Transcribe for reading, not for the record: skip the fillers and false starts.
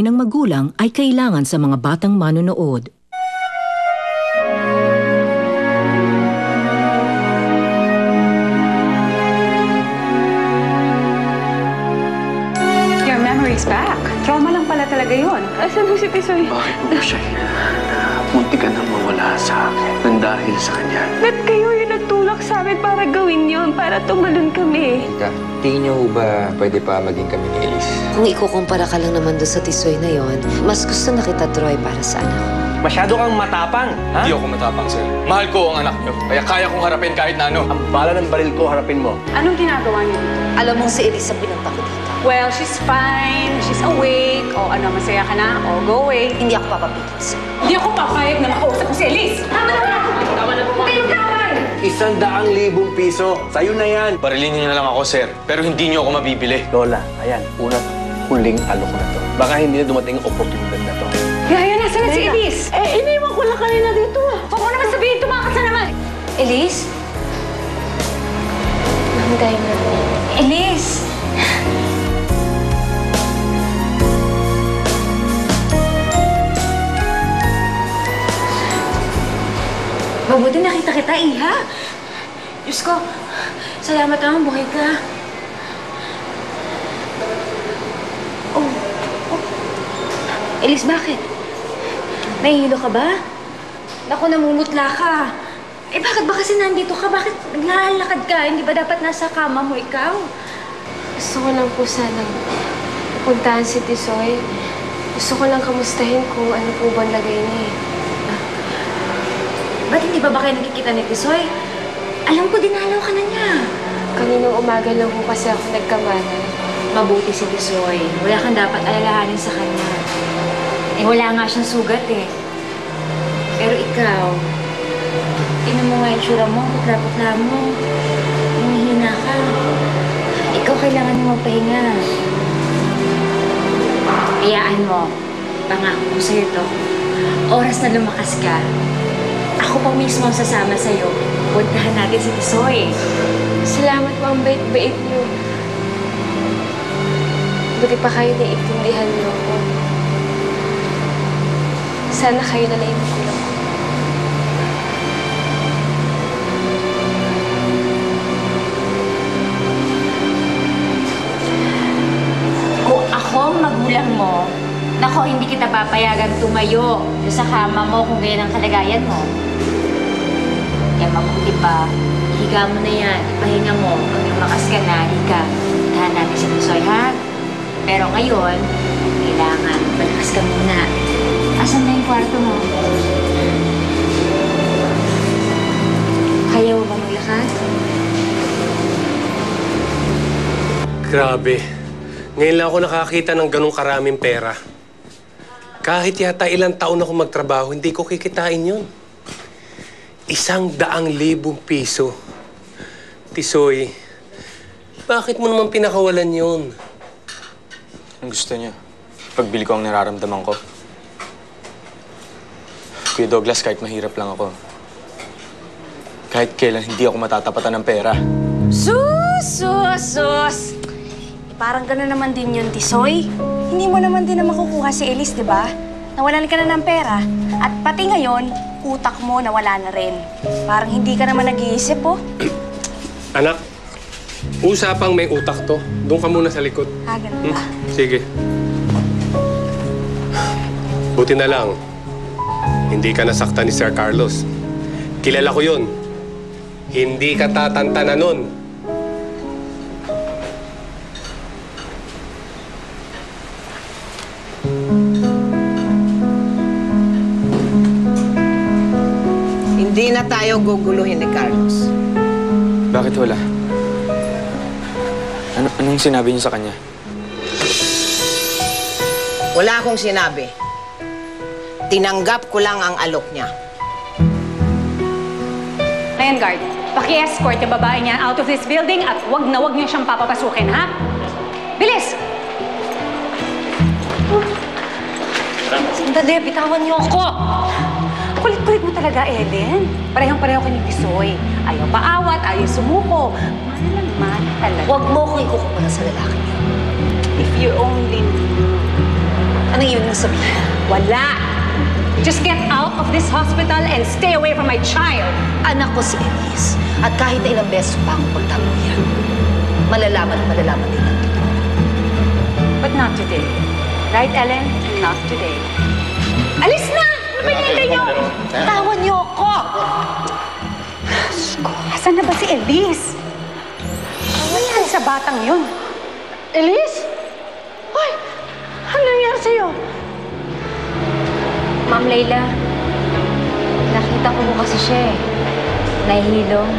ng magulang ay kailangan sa mga batang manonood. Your memory's back. Trauma lang pala talaga yun. Asan mo si Tisoy? Bakit mo siya munti ka nang mawala sa akin nang dahil sa kanya? Ba't kayo yung nagtulak sa amin para gawin yun? Para tumalon kami? Teka, tingin niyo ba pwede pa maging kami ni Elise? Kung ikukumpara ka lang naman doon sa Tisoy na yon, mas gusto na kita, Troy, para sa anak ko. Masyado kang matapang, ha? Hindi ako matapang, sir. Mahal ko ang anak niyo. Kaya kaya kong harapin kahit na ano. Ang bala ng baril ko, harapin mo. Anong ginagawa niyo dito? Alam mong si Elise ang pinunta ko dito. Well, she's fine. She's awake. O ano, masaya ka na? O go away. Hindi ako papapigil sa'yo. Hindi ako papayag na makausap ko si Elise. Tama na! Tama na! Huwag kayong gawin! 100,000 piso. Sa'yo na yan. Barilin niyo na lang ako, sir. Pero hindi niyo ako mabibili. Lola, ayan. Una't huling alok na to. Baka hindi na dumating ang oportunidad na to. Yaya, nasa na si Elise? Iniwan ko lang kanina dito ah. Huwag mo naman sabihin, tumakas na naman. Elise? Nanday na mo. Elise! Mabuti nakita kita, Iha. Diyos ko, salamat naman, buhay ka. Oh. Elise, bakit? Nahihilo ka ba? Naku, namumutla ka. Eh, bakit ba kasi nandito ka? Bakit naglalakad ka? Hindi ba dapat nasa kama mo ikaw? Gusto ko lang po sanang puntahan si Tisoy. Gusto ko lang kamustahin kung ano po ba lagay niya eh. Ba't hindi ba kayo nakikita ni Tisoy? Alam ko, dinalaw ka na niya. Kaninang umaga lang po kasi ako nagkamana. Mabuti si Tisoy. Wala kang dapat alalahanin sa kanya. Eh, wala nga siyang sugat eh. Pero ikaw, tingnan mo nga yung tsura mo, putla-putla mo. Humihina ka. Ikaw kailangan mo magpahinga. Hayaan mo. Pangako ko sa'yo to. Oras na lumakas ka, ako pa mismo ang sasama sa'yo. Puntahan natin si Tisoy. Salamat po, ang bait-bait niyo. Buti pa kayo naiintindihan niyo ako. Sana kayo na naiintindihan ko. Kung ako ang magulang mo, nako, hindi kita papayagan tumayo sa kama mo kung ganyan ang kalagayan mo. Kaya mabuti pa, higa mo na yan, ipahinga mo. Pag lumakas ka na, higa. Puntahan natin si Tisoy, ha? Pero ngayon, kailangan malakas ka muna. Asan na yung kwarto mo? Kaya mo ba maglakad? Grabe. Ngayon lang ako nakakita ng ganong karaming pera. Kahit yata ilang taon ako magtrabaho, hindi ko kikitain yun. 100,000 piso. Tisoy, bakit mo naman pinakawalan yun? Ang gusto niyo? Pagbili ko ang nararamdaman ko. Kuya Douglas, kahit mahirap lang ako. Kahit kailan hindi ako matatapatan ng pera. Sus! Parang gano'n naman din yun, Tisoy. Hindi mo naman din na makukuha si Elise, di ba? Nawalan ka na ng pera. At pati ngayon, utak mo nawala na rin. Parang hindi ka naman nag-iisip, oh. Anak, usapang may utak to. Doon ka muna sa likod. Ganun ba? Sige. Buti na lang, hindi ka nasaktan ni Sir Carlos. Kilala ko yun. Hindi ka tatantanan nun. Hindi na tayo guguluhin ni Carlos. Bakit wala? Anong sinabi niyo sa kanya? Wala akong sinabi. Tinanggap ko lang ang alok niya. Lion Guard, paki-escort yung babae niya out of this building at wag na wag niyo siyang papapasukin, ha? Bilis! Sandali, bitawan niyo ako! Kulit-kulit mo talaga, Ellen. Parehong-pareho ka ni Tisoy. Ayaw paawat, ayaw sumuko. Mahal naman talaga. Huwag mo akong ikukumpara sa lalaki niya. If you only knew. Ano yun? sabihin? Wala! Just get out of this hospital and stay away from my child! Anak ko si Elise. At kahit na ilang beses pa akong pagtabuyan, malalaman din ang totoo. But not today. Right, Ellen? Not today. Alis na! Ano ba hinihintay niyo? Tawan niyo ako! Asan na ba si Elise? Ano nangyari sa batang yun? Elise? Hoy! Ano nangyari sa'yo? Ma'am Layla, nakita ko po kasi siya eh. Nahihilong.